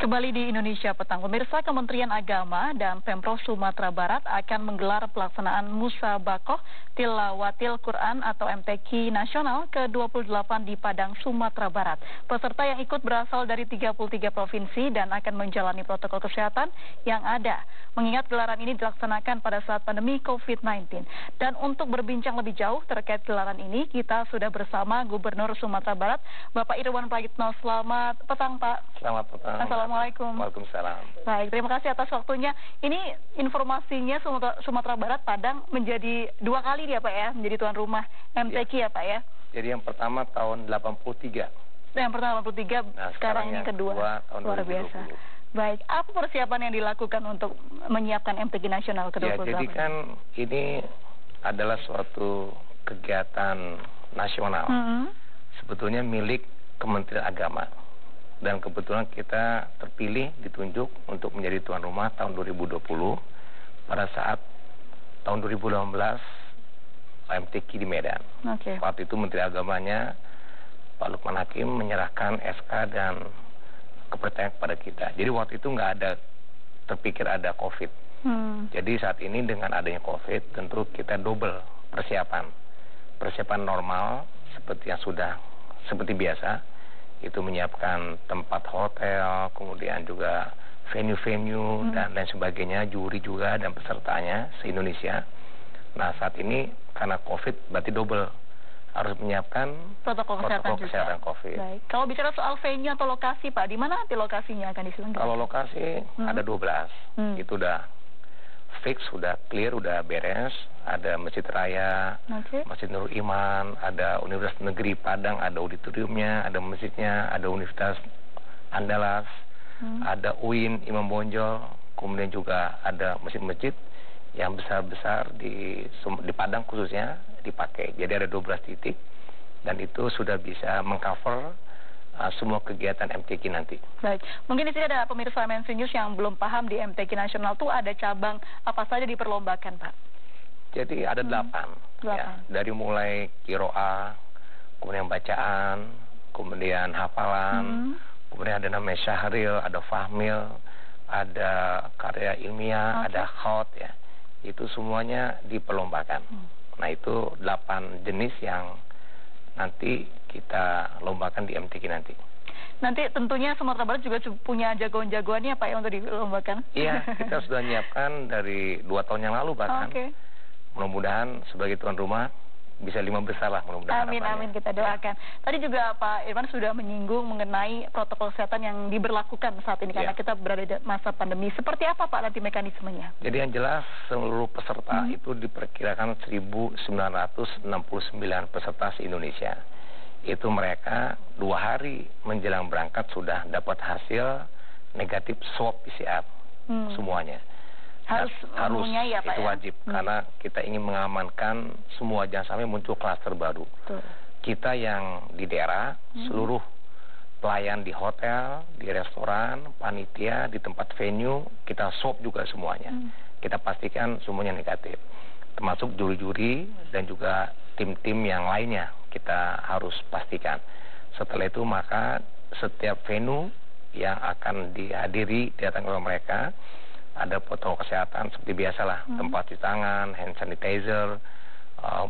Kembali di Indonesia Petang, pemirsa, Kementerian Agama dan Pemprov Sumatera Barat akan menggelar pelaksanaan Musabakoh Tilawatil Quran atau MTQ Nasional ke-28 di Padang, Sumatera Barat. Peserta yang ikut berasal dari 33 provinsi dan akan menjalani protokol kesehatan yang ada. Mengingat gelaran ini dilaksanakan pada saat pandemi COVID-19. Dan untuk berbincang lebih jauh terkait gelaran ini, kita sudah bersama Gubernur Sumatera Barat, Bapak Irwan Prayitno. Selamat petang, Pak. Selamat petang. Assalamualaikum. Waalaikumsalam. Baik, terima kasih atas waktunya. Ini informasinya Sumatera Barat, Padang menjadi 2 kali ya Pak ya, menjadi tuan rumah MTQ ya Pak ya. Jadi yang pertama tahun 83. Yang pertama 83, sekarang ini kedua. Tahun Luar 2020. biasa. Baik, apa persiapan yang dilakukan untuk menyiapkan MTQ Nasional ke-28? Ya, jadi kan ini adalah suatu kegiatan nasional. Sebetulnya milik Kementerian Agama. Dan kebetulan kita terpilih, ditunjuk untuk menjadi tuan rumah tahun 2020 pada saat tahun 2018 MTQ di Medan. Waktu itu Menteri Agamanya Pak Lukman Hakim menyerahkan SK dan kepercayaan kepada kita. Jadi waktu itu nggak ada terpikir ada COVID. Jadi saat ini dengan adanya COVID tentu kita double persiapan. Persiapan normal seperti yang sudah seperti biasa. Itu menyiapkan tempat hotel, kemudian juga venue-venue dan lain sebagainya, juri juga dan pesertanya se-Indonesia. Nah saat ini karena COVID berarti double, harus menyiapkan protokol kesehatan COVID. Baik. Kalau bicara soal venue atau lokasi Pak, di mana nanti lokasinya akan diselenggarakan? Kalau lokasi ada 12, itu udah fix, sudah clear, udah beres. Ada Masjid Raya, Masjid Nurul Iman, ada Universitas Negeri Padang, ada auditoriumnya, ada masjidnya, ada Universitas Andalas, ada UIN Imam Bonjol, kemudian juga ada masjid-masjid yang besar-besar di Padang khususnya dipakai. Jadi ada 12 titik dan itu sudah bisa mengcover semua kegiatan MTQ nanti. Baik, mungkin di sini ada pemirsa MNC News yang belum paham di MTQ Nasional itu ada cabang apa saja diperlombakan Pak? Jadi ada 8. Ya, dari mulai kiroah, kemudian bacaan, kemudian hafalan, kemudian ada namanya syahril, ada fahmil, ada karya ilmiah, ada khaut ya. Itu semuanya diperlombakan. Nah itu 8 jenis yang nanti kita lombakan di MTQ nanti. Nanti tentunya Sumatera Barat juga punya jagoan-jagoannya Pak ya untuk dilombakan? Iya, kita sudah menyiapkan dari 2 tahun yang lalu bahkan. Mudah-mudahan sebagai tuan rumah bisa 5 besar lah mudah-mudahan. Amin, kita doakan. Tadi juga Pak Irwan sudah menyinggung mengenai protokol kesehatan yang diberlakukan saat ini karena kita berada di masa pandemi. Seperti apa Pak nanti mekanismenya? Jadi yang jelas seluruh peserta itu diperkirakan 1.969 peserta se-Indonesia. Itu mereka 2 hari menjelang berangkat sudah dapat hasil negatif swab PCR semuanya. Harus ya Pak itu wajib karena kita ingin mengamankan semua, jangan sampai muncul klaster baru. Kita yang di daerah, seluruh pelayan di hotel, di restoran, panitia, di tempat venue, kita swab juga semuanya. Kita pastikan semuanya negatif. Termasuk juri-juri dan juga tim-tim yang lainnya kita harus pastikan. Setelah itu maka setiap venue yang akan dihadiri datang oleh mereka ada protokol kesehatan seperti biasalah, tempat cuci tangan, hand sanitizer,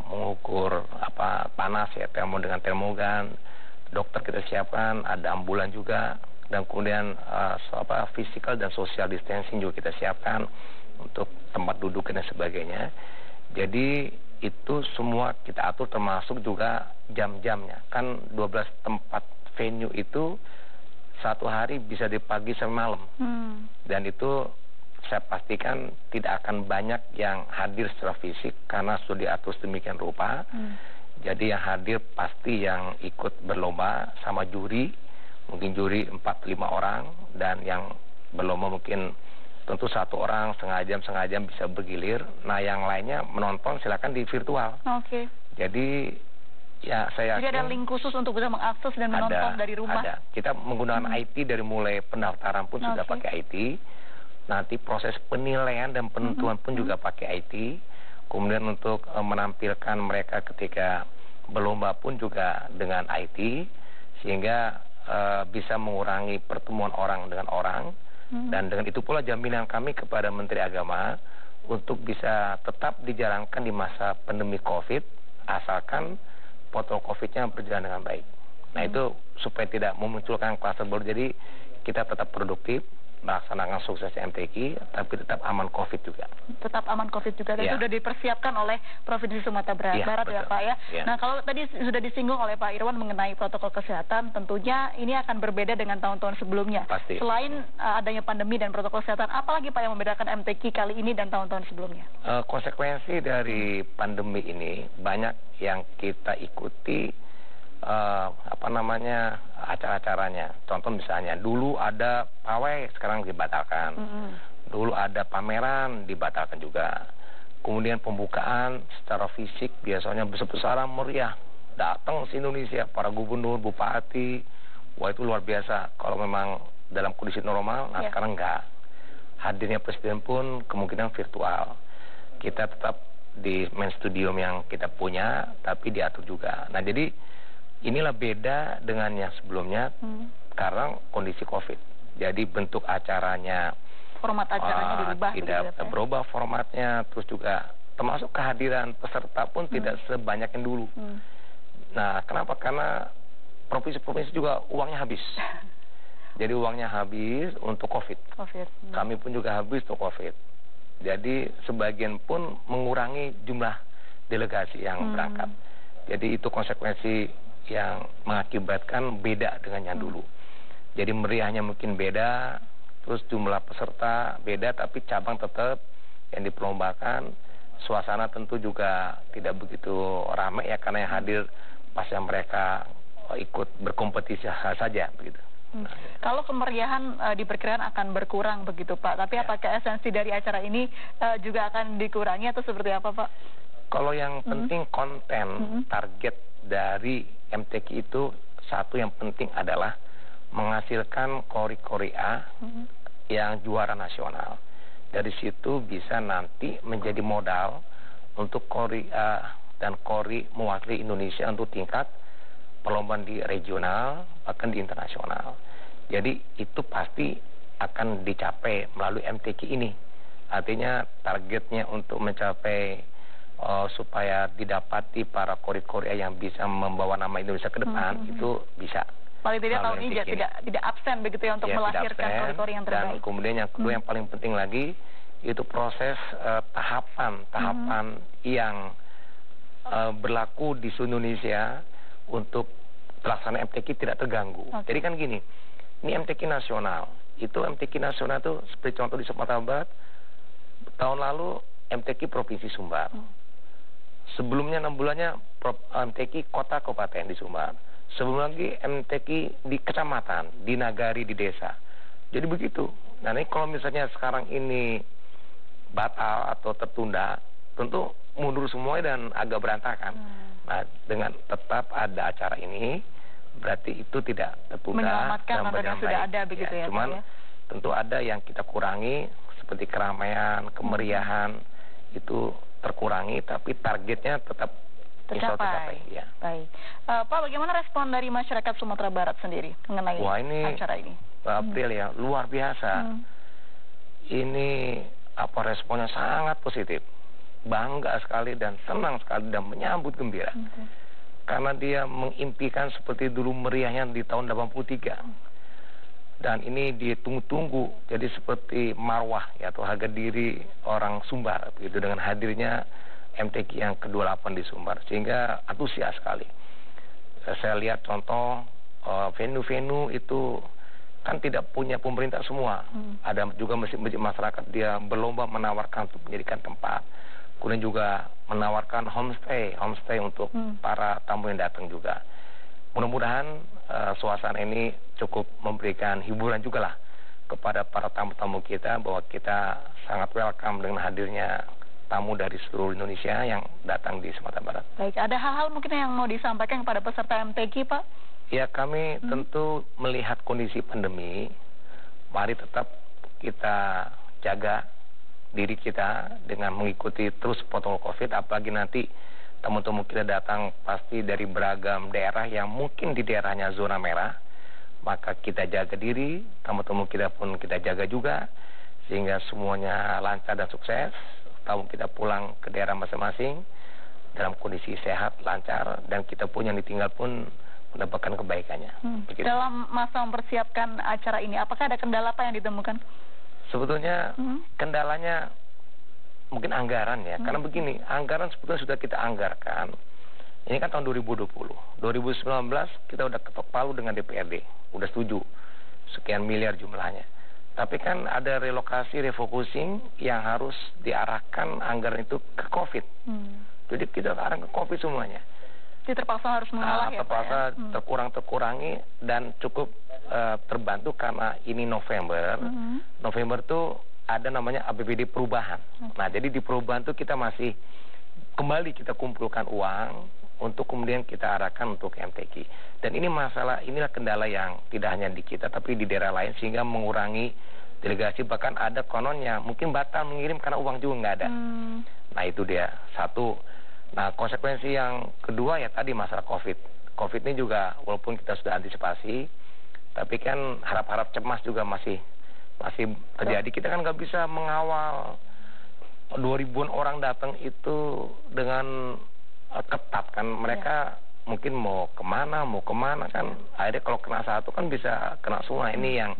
mengukur panas ya, dengan termogan, dokter kita siapkan, ada ambulan juga, dan kemudian physical dan social distancing juga kita siapkan untuk tempat duduk dan sebagainya. Jadi itu semua kita atur termasuk juga jam-jamnya. Kan 12 tempat venue itu 1 hari bisa di pagi sampai malam. Dan itu saya pastikan tidak akan banyak yang hadir secara fisik karena sudah diatur demikian rupa. Jadi yang hadir pasti yang ikut berlomba sama juri, mungkin juri 4-5 orang, dan yang berlomba mungkin tentu 1 orang setengah jam bisa bergilir. Nah yang lainnya menonton silakan di virtual. Jadi ya saya yakin. Jadi ada link khusus untuk bisa mengakses dan menonton dari rumah. Ada. Kita menggunakan IT dari mulai pendaftaran pun sudah pakai IT. Nanti proses penilaian dan penentuan pun juga pakai IT. Kemudian untuk menampilkan mereka ketika berlomba pun juga dengan IT. Sehingga bisa mengurangi pertemuan orang dengan orang, dan dengan itu pula jaminan kami kepada Menteri Agama untuk bisa tetap dijalankan di masa pandemi COVID, asalkan protokol COVID-nya berjalan dengan baik. Nah itu supaya tidak memunculkan kluster baru, jadi kita tetap produktif, melaksanakan sukses MTQ, tapi tetap aman COVID juga. Tetap aman COVID juga, dan sudah dipersiapkan oleh Provinsi Sumatera Barat ya Pak ya. Nah kalau tadi sudah disinggung oleh Pak Irwan mengenai protokol kesehatan, tentunya ini akan berbeda dengan tahun-tahun sebelumnya. Pasti. Selain adanya pandemi dan protokol kesehatan, apalagi Pak yang membedakan MTQ kali ini dan tahun-tahun sebelumnya? Konsekuensi dari pandemi ini banyak yang kita ikuti, acara-acaranya. Contoh misalnya, dulu ada pawai, sekarang dibatalkan. Dulu ada pameran, dibatalkan juga. Kemudian pembukaan secara fisik biasanya besar-besaran meriah. Datang ke Indonesia, para gubernur, bupati, wah itu luar biasa. Kalau memang dalam kondisi normal, nah sekarang enggak. Hadirnya presiden pun kemungkinan virtual. Kita tetap di main studium yang kita punya, tapi diatur juga. Nah jadi, inilah beda dengan yang sebelumnya karena kondisi COVID. Jadi bentuk acaranya, format acaranya dirubah, tidak berubah formatnya, terus juga termasuk kehadiran peserta pun tidak sebanyak yang dulu. Nah kenapa? Karena provinsi-provinsi juga uangnya habis. Jadi uangnya habis untuk COVID. Kami pun juga habis untuk COVID. Jadi sebagian pun mengurangi jumlah delegasi yang berangkat. Jadi itu konsekuensi yang mengakibatkan beda dengan yang dulu. Jadi meriahnya mungkin beda, terus jumlah peserta beda, tapi cabang tetap yang diperlombakan. Suasana tentu juga tidak begitu ramai ya, karena yang hadir pas yang mereka ikut berkompetisi saja begitu. Kalau kemeriahan diperkirakan akan berkurang begitu Pak, tapi apakah esensi dari acara ini juga akan dikurangi atau seperti apa Pak? Kalau yang penting konten, target dari MTQ itu satu yang penting adalah menghasilkan kori-kori A yang juara nasional. Dari situ bisa nanti menjadi modal untuk kori A dan kori mewakili Indonesia untuk tingkat perlombaan di regional, bahkan di internasional. Jadi itu pasti akan dicapai melalui MTQ ini. Artinya targetnya untuk mencapai supaya didapati para kori-kori yang bisa membawa nama Indonesia ke depan, itu bisa. Paling tidak tahun ini tidak absen begitu ya untuk melahirkan kori-kori yang terbaik. Dan kemudian yang kedua yang paling penting lagi, itu proses tahapan yang berlaku di seluruh Indonesia untuk pelaksanaan MTQ tidak terganggu. Jadi kan gini, ini MTQ nasional. Itu MTQ nasional itu seperti contoh di Sumatera Barat, tahun lalu MTQ Provinsi Sumbar. Sebelumnya 6 bulannya MTQ kota kabupaten di Sumbar. Sebelum lagi MTQ di kecamatan, di nagari, di desa. Jadi begitu. Nah ini kalau misalnya sekarang ini batal atau tertunda, tentu mundur semua dan agak berantakan. Nah dengan tetap ada acara ini, berarti itu tidak tertunda. Menyelamatkan apa yang sudah ada begitu ya. Cuman tentu ada yang kita kurangi, seperti keramaian, kemeriahan, itu terkurangi, tapi targetnya tetap tercapai. Ya. Baik. Pak, bagaimana respon dari masyarakat Sumatera Barat sendiri mengenai acara ini? Pak April ya, luar biasa. Ini responnya sangat positif. Bangga sekali dan senang sekali dan menyambut gembira. Karena dia mengimpikan seperti dulu meriahnya di tahun 83. Dan ini ditunggu-tunggu, jadi seperti marwah ya, atau harga diri orang Sumbar begitu, dengan hadirnya MTQ yang ke-28 di Sumbar, sehingga antusias sekali. Saya lihat contoh venue-venue itu kan tidak punya pemerintah semua. Ada juga masjid-masjid masyarakat, dia berlomba menawarkan untuk menjadikan tempat. Kemudian juga menawarkan homestay untuk para tamu yang datang juga. Mudah-mudahan suasana ini cukup memberikan hiburan juga lah kepada para tamu-tamu kita, bahwa kita sangat welcome dengan hadirnya tamu dari seluruh Indonesia yang datang di Sumatera Barat. Baik, ada hal-hal mungkin yang mau disampaikan kepada peserta MTQ, Pak? Ya, kami tentu melihat kondisi pandemi, mari tetap kita jaga diri kita dengan mengikuti terus protokol COVID, apalagi nanti teman-teman kita datang pasti dari beragam daerah yang mungkin di daerahnya zona merah. maka kita jaga diri, tamu-tamu kita pun kita jaga juga, sehingga semuanya lancar dan sukses. Tamu kita pulang ke daerah masing-masing dalam kondisi sehat, lancar, dan kita pun yang ditinggal pun mendapatkan kebaikannya. Dalam masa mempersiapkan acara ini, apakah ada kendala apa yang ditemukan? Sebetulnya kendalanya mungkin anggaran ya, karena begini, anggaran sebetulnya sudah kita anggarkan. Ini kan tahun 2020, 2019 kita udah ketok palu dengan DPRD, udah setuju, sekian miliar jumlahnya. Tapi kan ada relokasi, refocusing yang harus diarahkan anggaran itu ke COVID. Jadi kita arahkan ke COVID semuanya. Jadi terpaksa harus mengalah ya, terpaksa Pak, ya? terkurangi dan cukup terbantu karena ini November. November tuh ada namanya APBD perubahan. Nah, jadi di perubahan tuh kita masih kembali kita kumpulkan uang untuk kemudian kita arahkan untuk MTQ. Dan ini inilah kendala yang tidak hanya di kita tapi di daerah lain, sehingga mengurangi delegasi, bahkan ada kononnya mungkin batal mengirim karena uang juga nggak ada. Nah, itu dia satu. Nah, konsekuensi yang kedua ya tadi masalah COVID. COVID ini juga walaupun kita sudah antisipasi, tapi kan harap-harap cemas juga masih terjadi. Kita kan nggak bisa mengawal 2.000-an orang datang itu dengan ketat kan. Mereka mungkin mau kemana kan. Akhirnya kalau kena satu kan bisa kena semua. Ini yang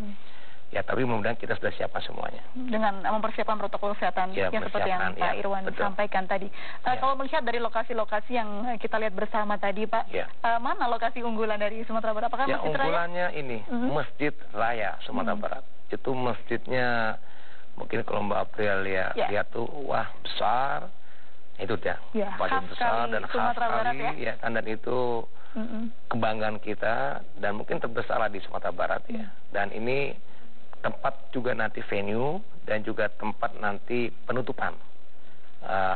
ya, tapi mudah-mudahan kita sudah siapkan semuanya. Dengan mempersiapkan protokol kesehatan yang seperti yang Pak Irwan sampaikan tadi. Kalau melihat dari lokasi-lokasi yang kita lihat bersama tadi, Pak, mana lokasi unggulan dari Sumatera Barat? Apakah ya, Masjid unggulannya Raya? Ini Masjid Raya Sumatera Barat. Itu masjidnya mungkin kalau Mbak April lihat tuh, wah besar. Itu dia, khas besar dan khas sekali, ya kan, dan itu kebanggaan kita dan mungkin terbesar di Sumatera Barat ya. Dan ini tempat juga nanti venue dan juga tempat nanti penutupan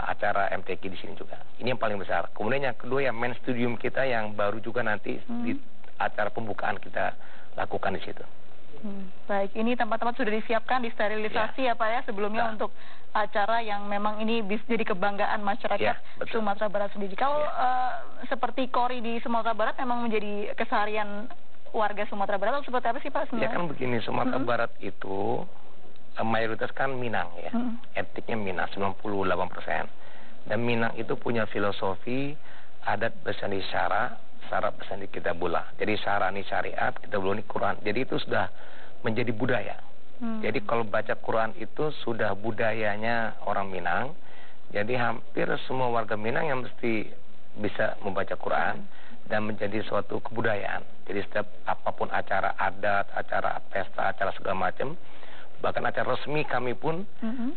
acara MTQ di sini juga. Ini yang paling besar. Kemudian yang kedua ya main studium kita yang baru juga nanti di acara pembukaan kita lakukan di situ. Baik, ini tempat-tempat sudah disiapkan, disterilisasi ya Pak ya sebelumnya untuk acara yang memang ini bisa jadi kebanggaan masyarakat Sumatera Barat sendiri. Kalau seperti KORI di Sumatera Barat memang menjadi keseharian warga Sumatera Barat atau seperti apa sih Pak sebenarnya? Ya kan begini, Sumatera Barat itu mayoritas kan Minang ya, etniknya Minang 98%. Dan Minang itu punya filosofi adat bersandi syara, syarat bersandi kitabullah. Jadi syara ini syariat, kitabullah ini Quran. Jadi itu sudah menjadi budaya. Jadi kalau baca Quran itu sudah budayanya orang Minang. Jadi hampir semua warga Minang yang mesti bisa membaca Quran dan menjadi suatu kebudayaan. Jadi setiap apapun acara adat, acara pesta, acara segala macam, bahkan acara resmi kami pun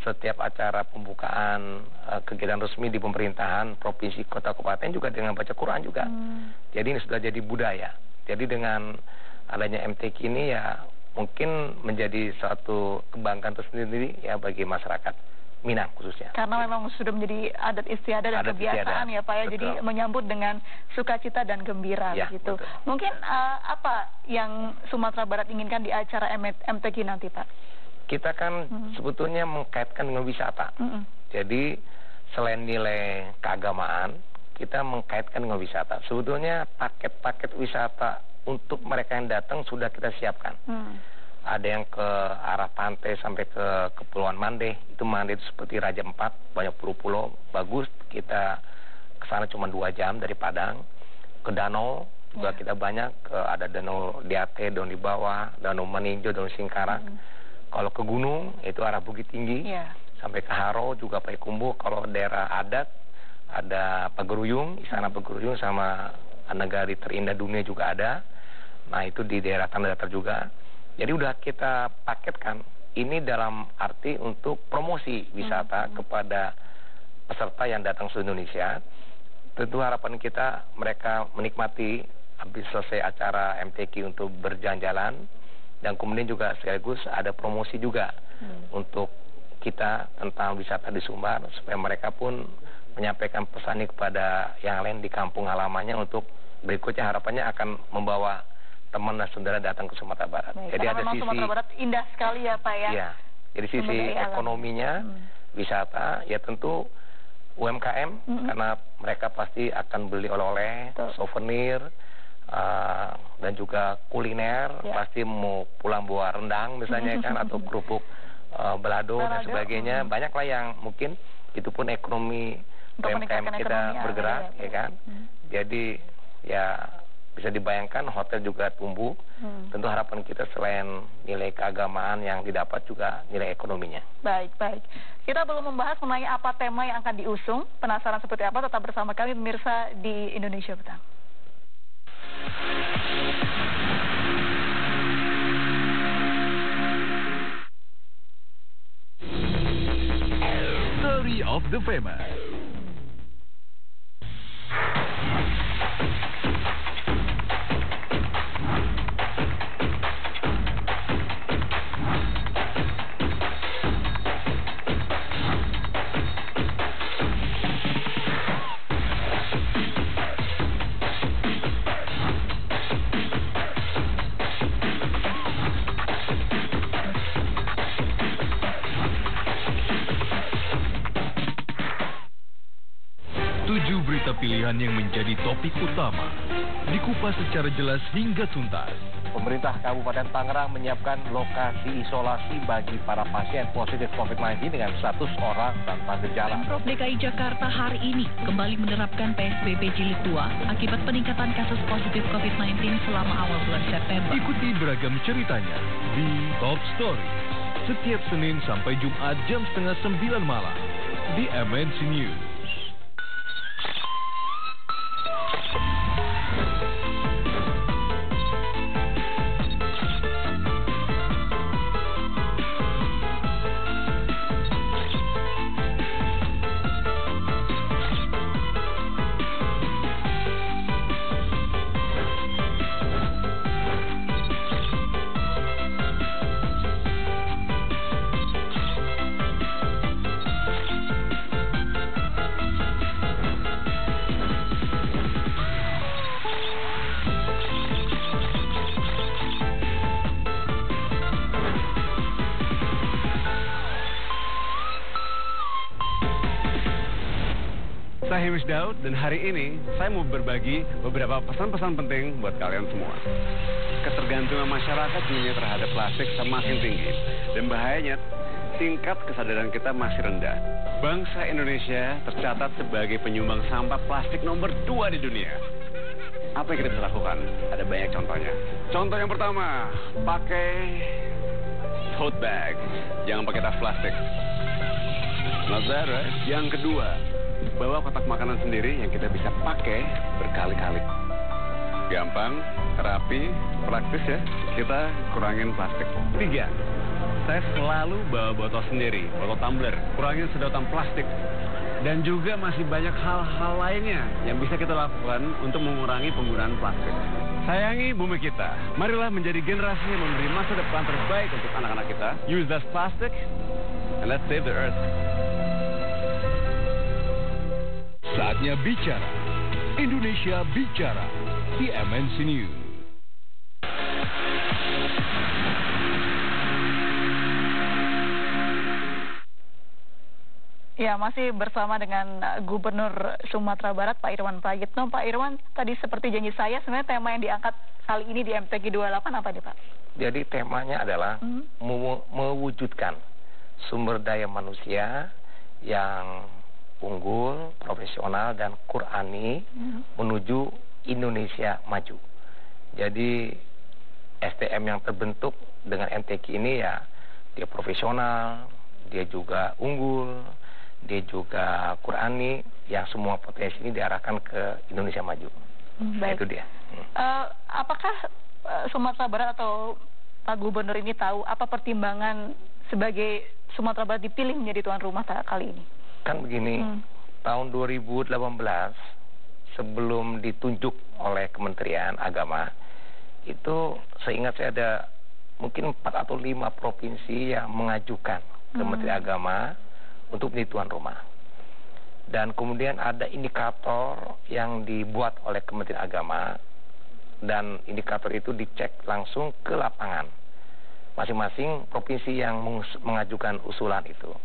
setiap acara pembukaan kegiatan resmi di pemerintahan provinsi, kota, kabupaten juga dengan baca Quran juga. Jadi ini sudah jadi budaya. Jadi dengan adanya MTQ ini ya mungkin menjadi suatu kebanggaan tersendiri ya bagi masyarakat Minang khususnya. Karena memang sudah menjadi adat istiadat dan kebiasaan ya Pak ya. Jadi menyambut dengan sukacita dan gembira gitu. Mungkin apa yang Sumatera Barat inginkan di acara MTQ nanti Pak? Kita kan sebetulnya mengkaitkan dengan wisata. Jadi selain nilai keagamaan, kita mengkaitkan dengan wisata. Sebetulnya paket-paket wisata untuk mereka yang datang sudah kita siapkan. Ada yang ke arah pantai sampai ke Kepulauan Mandeh. Itu Mandeh itu seperti Raja Empat, banyak pulau-pulau, bagus. Kita ke sana cuma 2 jam dari Padang. Ke danau juga kita banyak, ada danau Diate, danau di bawah, danau Meninjo, danau Singkarak. Kalau ke gunung itu arah Bukit Tinggi, sampai ke Haro juga Payakumbuh. Kalau daerah adat ada Pageruyung, Istana Pageruyung sama Negari Terindah Dunia juga ada. Nah itu di daerah Tanah Datar juga. Jadi udah kita paketkan ini dalam arti untuk promosi wisata kepada peserta yang datang ke Indonesia. Tentu harapan kita mereka menikmati habis selesai acara MTQ untuk berjalan-jalan. Dan kemudian juga sekaligus ada promosi juga untuk kita tentang wisata di Sumbar, supaya mereka pun menyampaikan pesan kepada yang lain di kampung halamannya untuk berikutnya harapannya akan membawa teman dan saudara datang ke Sumatera Barat. Jadi ada sisi Sumatera Barat indah sekali ya Pak ya. Iya. Jadi sisi ekonominya, wisata, ya tentu UMKM karena mereka pasti akan beli oleh-oleh, souvenir, dan juga kuliner, pasti mau pulang bawa rendang misalnya kan, atau kerupuk balado dan sebagainya. Banyaklah yang mungkin itu pun ekonomi UMKM kita bergerak, ya kan. Jadi ya bisa dibayangkan hotel juga tumbuh. Tentu harapan kita selain nilai keagamaan yang didapat juga nilai ekonominya. Baik. Kita belum membahas mengenai apa tema yang akan diusung. Penasaran seperti apa? Tetap bersama kami pemirsa di Indonesia Petang. Story of the Famous. Berita pilihan yang menjadi topik utama dikupas secara jelas hingga tuntas. Pemerintah Kabupaten Tangerang menyiapkan lokasi isolasi bagi para pasien positif COVID-19 dengan status orang tanpa gejala. Pemprov DKI Jakarta hari ini kembali menerapkan PSBB Jilid 2 akibat peningkatan kasus positif COVID-19 selama awal bulan September. Ikuti beragam ceritanya di Top Story setiap Senin sampai Jumat jam 8:30 malam di MNC News. Saya Hamish Daud dan hari ini saya mau berbagi beberapa pesan-pesan penting buat kalian semua. Ketergantungan masyarakat dunia terhadap plastik semakin tinggi dan bahayanya tingkat kesadaran kita masih rendah. Bangsa Indonesia tercatat sebagai penyumbang sampah plastik nomor 2 di dunia. Apa yang kita bisa lakukan? Ada banyak contohnya. Contoh yang pertama, pakai tote bag. Jangan pakai tas plastik. Not bad, right? Yang kedua, bawa kotak makanan sendiri yang kita bisa pakai berkali-kali. Gampang, rapi, praktis ya. Kita kurangin plastik. 3, saya selalu bawa botol sendiri, botol tumbler. Kurangin sedotan plastik. Dan juga masih banyak hal-hal lainnya yang bisa kita lakukan untuk mengurangi penggunaan plastik. Sayangi bumi kita. Marilah menjadi generasi yang memberi masa depan terbaik untuk anak-anak kita. Use less plastic and let's save the earth. Saatnya bicara. Indonesia Bicara di MNC News. Ya, masih bersama dengan Gubernur Sumatera Barat, Pak Irwan Prayitno. Pak Irwan, tadi seperti janji saya, sebenarnya tema yang diangkat kali ini di MTQ 28 apa nih, Pak? Jadi temanya adalah mewujudkan sumber daya manusia yang unggul, profesional, dan Qurani menuju Indonesia maju. Jadi SDM yang terbentuk dengan MTQ ini ya, dia profesional, dia juga unggul, dia juga Qurani, yang semua potensi ini diarahkan ke Indonesia maju. Baik. Itu dia. Apakah Sumatera Barat atau Pak Gubernur ini tahu apa pertimbangan sebagai Sumatera Barat dipilih menjadi tuan rumah kali ini? Kan begini, tahun 2018 sebelum ditunjuk oleh Kementerian Agama, itu seingat saya ada mungkin 4 atau 5 provinsi yang mengajukan ke Menteri Agama untuk menjadi tuan rumah. Dan kemudian ada indikator yang dibuat oleh Kementerian Agama, dan indikator itu dicek langsung ke lapangan. Masing-masing provinsi yang mengajukan usulan itu.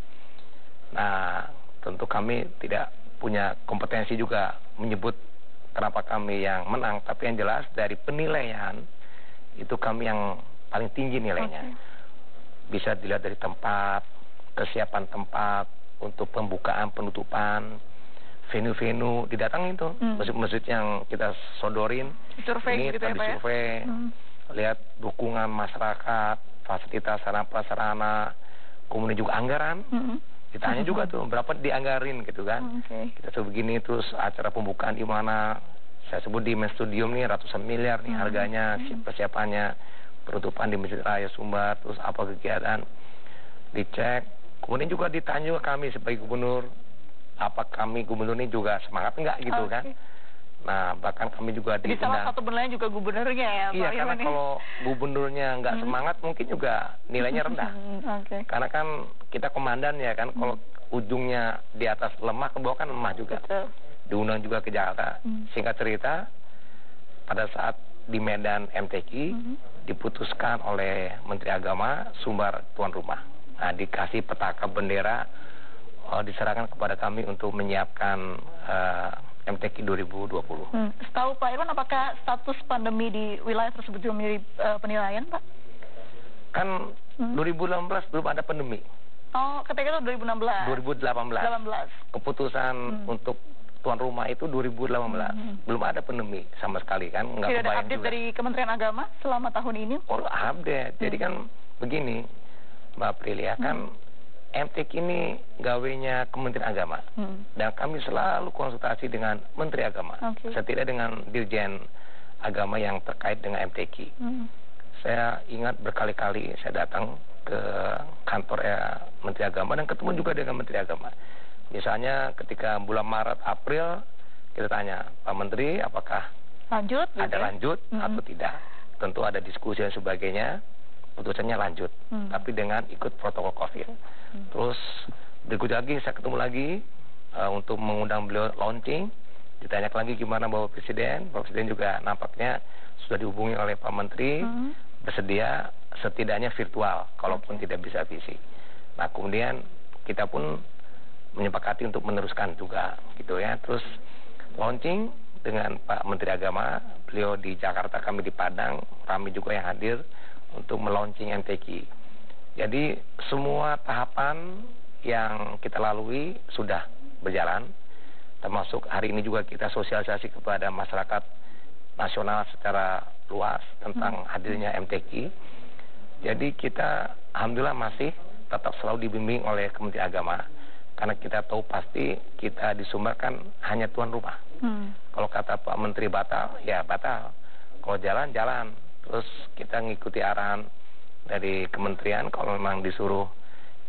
Nah, tentu kami tidak punya kompetensi juga menyebut kenapa kami yang menang, tapi yang jelas dari penilaian itu kami yang paling tinggi nilainya. Bisa dilihat dari tempat, kesiapan tempat untuk pembukaan, penutupan, venue-venue didatangin tuh, masjid-masjid yang kita sodorin. Survei ini gitu ya, Pak ya? Survei, lihat dukungan masyarakat, fasilitas sarana prasarana, kemudian juga anggaran. Ditanya juga tuh berapa dianggarin gitu kan. Kita sebut begini, terus acara pembukaan di mana, saya sebut di Main Studium nih ratusan miliar nih harganya, persiapannya, penutupan di Masjid Raya Sumbar, terus apa kegiatan dicek. Kemudian juga ditanya juga kami sebagai gubernur, apa kami gubernur ini juga semangat enggak gitu kan. Nah, bahkan kami juga Jadi salah satu penilaian juga gubernurnya ya, Pak Iya, karena kalau gubernurnya nggak semangat mungkin juga nilainya rendah. Karena kan kita komandan ya kan, kalau ujungnya di atas lemah, ke bawah kan lemah juga. Betul. Diundang juga ke Jakarta. Singkat cerita, pada saat di Medan MTQ, diputuskan oleh Menteri Agama, Sumbar tuan rumah. Nah, dikasih petaka bendera, diserahkan kepada kami untuk menyiapkan MTQ 2020. Setahu Pak Irwan, apakah status pandemi di wilayah tersebut juga menjadi penilaian, Pak? Kan 2018 belum ada pandemi. Oh, ketika itu 2018. 2018. Keputusan untuk tuan rumah itu 2018. Belum ada pandemi sama sekali kan. Nggak Tidak ada kebayang update juga dari Kementerian Agama selama tahun ini? Oh, update. Jadi kan begini, Mbak Prilia, kan MTQ ini gawenya Kementerian Agama. Dan kami selalu konsultasi dengan Menteri Agama. Setidaknya dengan Dirjen Agama yang terkait dengan MTQ. Saya ingat berkali-kali saya datang ke kantor Menteri Agama dan ketemu juga dengan Menteri Agama. Misalnya ketika bulan Maret, April, kita tanya, Pak Menteri, apakah lanjut, ada lanjut atau tidak? Tentu ada diskusi dan sebagainya. Putusannya lanjut, tapi dengan ikut protokol COVID. Terus berikut lagi saya ketemu lagi untuk mengundang beliau launching, ditanyakan lagi gimana Bapak Presiden juga nampaknya sudah dihubungi oleh Pak Menteri, bersedia setidaknya virtual, kalaupun tidak bisa fisik. Nah, kemudian kita pun menyepakati untuk meneruskan juga, gitu ya. Terus launching dengan Pak Menteri Agama, beliau di Jakarta, kami di Padang, kami juga yang hadir untuk melaunching MTQ. Jadi semua tahapan yang kita lalui sudah berjalan, termasuk hari ini juga kita sosialisasi kepada masyarakat nasional secara luas tentang hadirnya MTQ. Jadi kita alhamdulillah masih tetap selalu dibimbing oleh Kementerian Agama, karena kita tahu pasti kita di Sumbar kan hanya tuan rumah. Kalau kata Pak Menteri batal, ya batal. Kalau jalan, jalan. Terus kita ngikuti arahan dari kementerian, kalau memang disuruh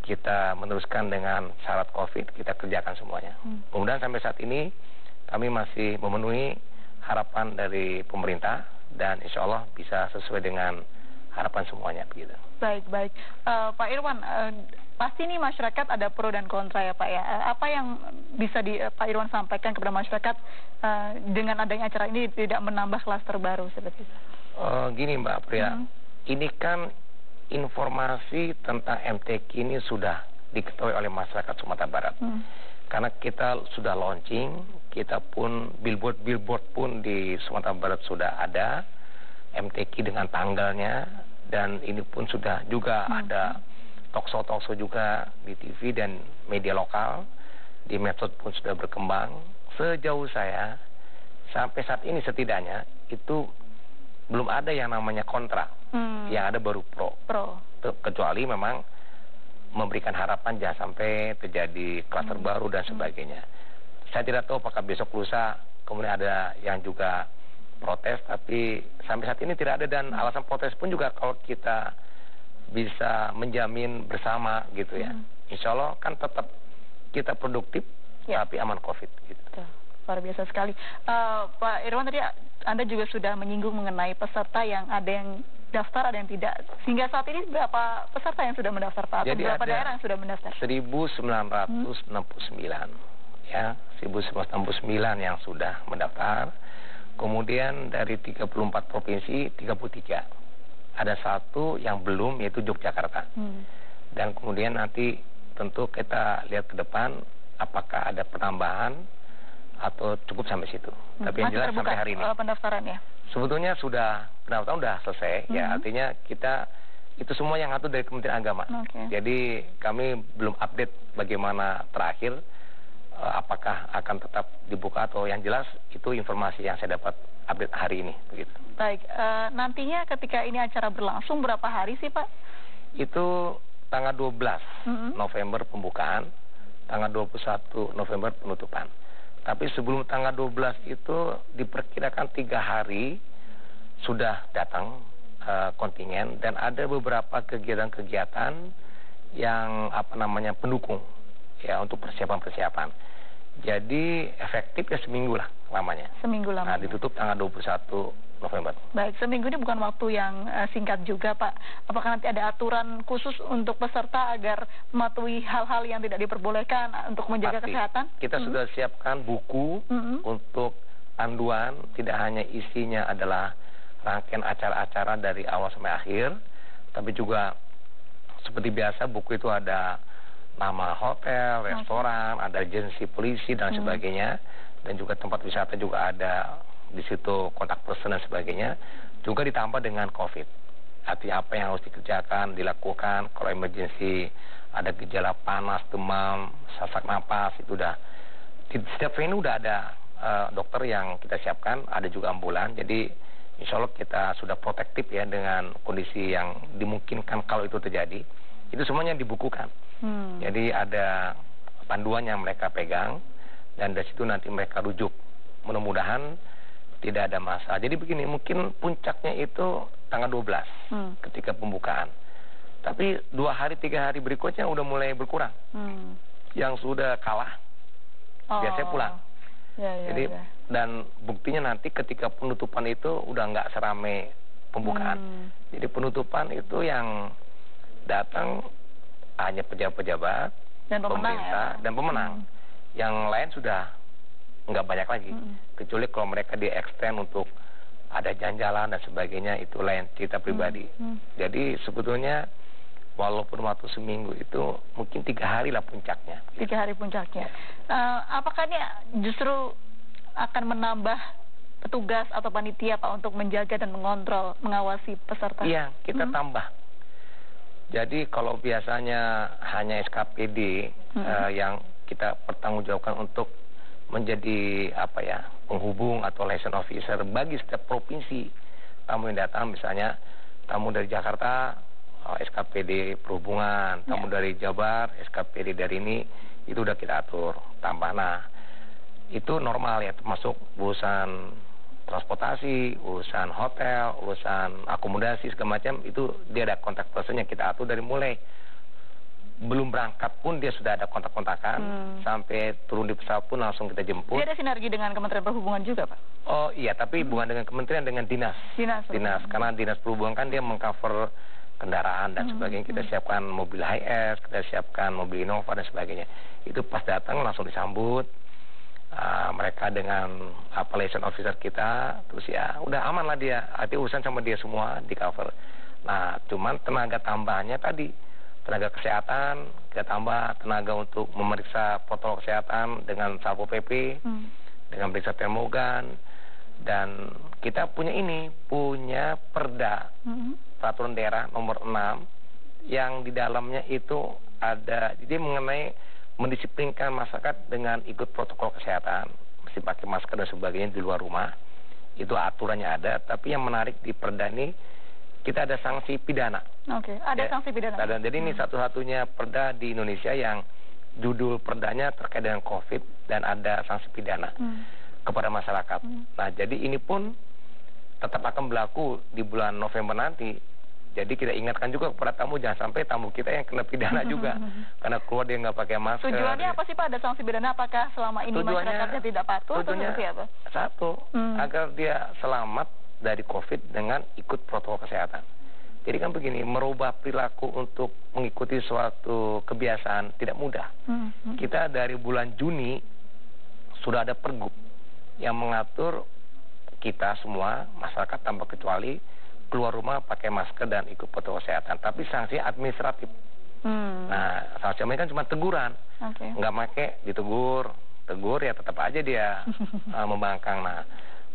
kita meneruskan dengan syarat COVID, kita kerjakan semuanya. Kemudian sampai saat ini kami masih memenuhi harapan dari pemerintah dan insya Allah bisa sesuai dengan harapan semuanya begitu. Baik. Pak Irwan, pasti ini masyarakat ada pro dan kontra ya Pak ya. Apa yang bisa Pak Irwan sampaikan kepada masyarakat dengan adanya acara ini tidak menambah klaster baru seperti itu? Gini Mbak Priya, ini kan informasi tentang MTQ ini sudah diketahui oleh masyarakat Sumatera Barat. Karena kita sudah launching, kita pun billboard pun di Sumatera Barat sudah ada, MTQ dengan tanggalnya, dan ini pun sudah juga ada talkshow juga di TV dan media lokal, di medsos pun sudah berkembang. Sejauh saya, sampai saat ini setidaknya, itu belum ada yang namanya kontra, yang ada baru pro. Kecuali memang memberikan harapan jangan sampai terjadi klaster baru dan sebagainya. Saya tidak tahu apakah besok lusa kemudian ada yang juga protes, tapi sampai saat ini tidak ada, dan alasan protes pun juga kalau kita bisa menjamin bersama gitu ya. Insya Allah kan tetap kita produktif, tapi aman COVID gitu. Luar biasa sekali. Pak Irwan, tadi Anda juga sudah menyinggung mengenai peserta yang ada yang daftar, ada yang tidak. Sehingga saat ini berapa peserta yang sudah mendaftar, Pak? Atau berapa daerah yang sudah mendaftar? 1969. Ya, 1969 yang sudah mendaftar. Kemudian dari 34 provinsi, 33. Ada satu yang belum, yaitu Yogyakarta. Dan kemudian nanti tentu kita lihat ke depan apakah ada penambahan atau cukup sampai situ. Tapi yang jelas sampai hari ini. Pendaftarannya? Sebetulnya pendaftaran sudah selesai, ya artinya kita itu semua yang ngatur dari Kementerian Agama. Jadi kami belum update bagaimana terakhir, apakah akan tetap dibuka atau yang jelas itu informasi yang saya dapat update hari ini. Begitu. Baik, nantinya ketika ini acara berlangsung berapa hari sih Pak? Itu tanggal 12 November pembukaan, tanggal 21 November penutupan. Tapi sebelum tanggal 12 itu diperkirakan 3 hari sudah datang kontingen, dan ada beberapa kegiatan-kegiatan yang pendukung ya untuk persiapan. Jadi efektif ya seminggu lah lamanya. Seminggu lamanya. Nah, ditutup tanggal 21 November. Baik, seminggu ini bukan waktu yang singkat juga Pak. Apakah nanti ada aturan khusus untuk peserta agar mematuhi hal-hal yang tidak diperbolehkan untuk menjaga kesehatan? Kita sudah siapkan buku untuk panduan, tidak hanya isinya adalah rangkaian acara-acara dari awal sampai akhir, tapi juga seperti biasa buku itu ada nama hotel, restoran, ada agensi polisi dan sebagainya, dan juga tempat wisata juga ada di situ, kontak person dan sebagainya, juga ditambah dengan COVID. Artinya apa yang harus dikerjakan, dilakukan, kalau emergency ada gejala panas, demam, sesak napas, itu udah di setiap venue udah ada dokter yang kita siapkan, ada juga ambulan. Jadi insya Allah kita sudah protektif ya dengan kondisi yang dimungkinkan kalau itu terjadi. Itu semuanya dibukukan. Jadi ada panduan yang mereka pegang, dan dari situ nanti mereka rujuk. Mudah-mudahan tidak ada masalah. Jadi begini, mungkin puncaknya itu tanggal 12 ketika pembukaan. Tapi 2 hari 3 hari berikutnya udah mulai berkurang. Yang sudah kalah biasanya pulang. Jadi dan buktinya nanti ketika penutupan itu udah nggak serame pembukaan. Jadi penutupan itu yang datang hanya pejabat-pejabat, pemerintah dan pemenang. Yang lain sudah nggak banyak lagi, kecuali kalau mereka di-extend untuk ada jalan-jalan dan sebagainya, itu lain cerita pribadi. Jadi sebetulnya walaupun waktu seminggu itu mungkin 3 hari lah puncaknya. 3 hari puncaknya. Apakah ini justru akan menambah petugas atau panitia Pak untuk menjaga dan mengontrol, mengawasi peserta? Iya, kita tambah. Jadi kalau biasanya hanya SKPD yang kita pertanggungjawabkan untuk menjadi penghubung atau liaison officer bagi setiap provinsi, tamu yang datang misalnya tamu dari Jakarta, SKPD perhubungan, tamu dari Jabar, SKPD dari ini, itu udah kita atur tambah. Nah, itu normal ya, termasuk urusan transportasi, urusan hotel, urusan akomodasi segala macam, itu dia ada kontak personnya kita atur dari mulai belum berangkat pun dia sudah ada kontak-kontakan, sampai turun di pesawat pun langsung kita jemput. Dia ada sinergi dengan Kementerian Perhubungan juga Pak? Oh iya, tapi bukan dengan kementerian, dengan dinas. Karena dinas perhubungan kan dia mengcover kendaraan dan sebagainya. Kita siapkan mobil Hi-Es, kita siapkan mobil Innova dan sebagainya. Itu pas datang langsung disambut. Mereka dengan liaison officer kita, terus ya udah aman lah dia. Artinya urusan sama dia semua di cover. Nah, cuman tenaga tambahannya tadi, tenaga kesehatan, kita tambah tenaga untuk memeriksa protokol kesehatan dengan Satpol PP, dengan periksa termogan, dan kita punya perda peraturan daerah nomor 6 yang di dalamnya itu ada, jadi mengenai mendisiplinkan masyarakat dengan ikut protokol kesehatan, mesti pakai masker dan sebagainya di luar rumah. Itu aturannya ada, tapi yang menarik di perda ini kita ada sanksi pidana. Ada sanksi pidana. Jadi ini satu-satunya perda di Indonesia yang judul perdanya terkait dengan COVID dan ada sanksi pidana kepada masyarakat. Nah, jadi ini pun tetap akan berlaku di bulan November nanti. Jadi kita ingatkan juga kepada tamu, jangan sampai tamu kita yang kena pidana juga karena keluar dia nggak pakai masker. Tujuannya apa sih Pak ada sanksi pidana? Apakah selama ini masyarakatnya tidak patuh atau seperti apa? Satu, agar dia selamat dari COVID dengan ikut protokol kesehatan. Jadi kan begini, merubah perilaku untuk mengikuti suatu kebiasaan tidak mudah. Kita dari bulan Juni sudah ada pergub yang mengatur kita semua, masyarakat tanpa kecuali, keluar rumah pakai masker dan ikut protokol kesehatan. Tapi sanksi administratif. Nah, sanksi kan cuma teguran. Nggak pakai, ditegur, tegur ya tetap aja dia membangkang. Nah,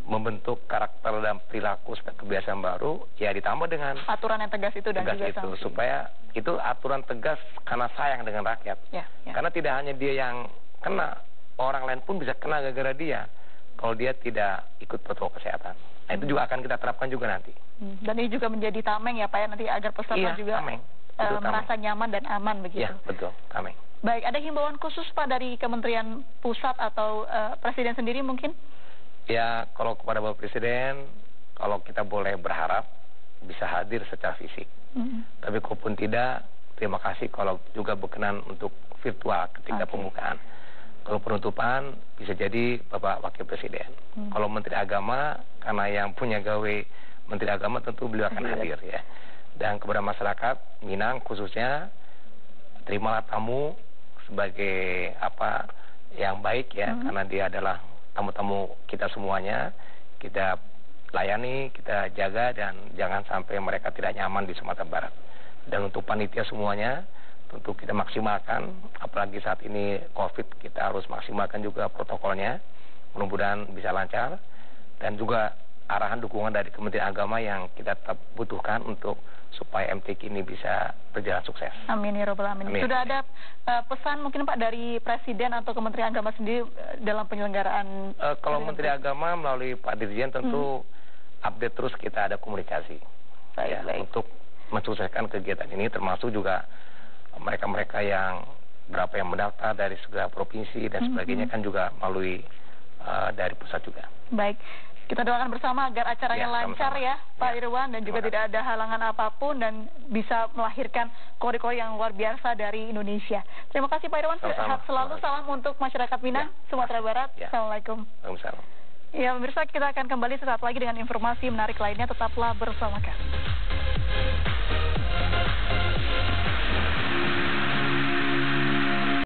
membentuk karakter dan perilaku kebiasaan baru ya ditambah dengan aturan yang tegas itu dan tegas juga itu sanksi. Supaya itu aturan tegas karena sayang dengan rakyat. Karena tidak hanya dia yang kena, orang lain pun bisa kena gara-gara dia kalau dia tidak ikut protokol kesehatan. Nah, itu juga akan kita terapkan juga nanti. Dan ini juga menjadi tameng ya Pak ya, nanti agar peserta juga tameng. Merasa nyaman dan aman begitu. Iya, betul, tameng. Baik, ada himbauan khusus Pak dari Kementerian Pusat atau Presiden sendiri mungkin? Ya, kalau kepada Bapak Presiden, kalau kita boleh berharap bisa hadir secara fisik. Tapi kalaupun tidak, terima kasih kalau juga berkenan untuk virtual ketika pembukaan. Kalau penutupan bisa jadi Bapak Wakil Presiden. Kalau Menteri Agama, karena yang punya gawe Menteri Agama tentu beliau akan hadir ya. Dan kepada masyarakat Minang khususnya, terimalah tamu sebagai yang baik ya, karena dia adalah tamu-tamu kita semuanya. Kita layani, kita jaga, dan jangan sampai mereka tidak nyaman di Sumatera Barat. Dan untuk panitia semuanya, tentu kita maksimalkan, apalagi saat ini COVID, kita harus maksimalkan juga protokolnya, mudah-mudahan bisa lancar, dan juga arahan dukungan dari Kementerian Agama yang kita tetap butuhkan untuk supaya MTQ ini bisa berjalan sukses. Amin ya robbal alamin. Sudah ada pesan mungkin Pak dari Presiden atau Kementerian Agama sendiri dalam penyelenggaraan? Kalau Menteri Agama melalui Pak Dirjen tentu update terus, kita ada komunikasi untuk mensukseskan kegiatan ini, termasuk juga mereka-mereka yang berapa yang mendaftar dari segala provinsi dan sebagainya kan juga melalui dari pusat juga. Baik. Kita doakan bersama agar acaranya lancar ya Pak Irwan, dan juga tidak ada halangan apapun dan bisa melahirkan kori-kori yang luar biasa dari Indonesia. Terima kasih Pak Irwan, sehat selalu, salam untuk masyarakat Minang, Sumatera Barat. Assalamualaikum. Waalaikumsalam. Ya pemirsa, kita akan kembali sesaat lagi dengan informasi menarik lainnya, tetaplah bersama kami.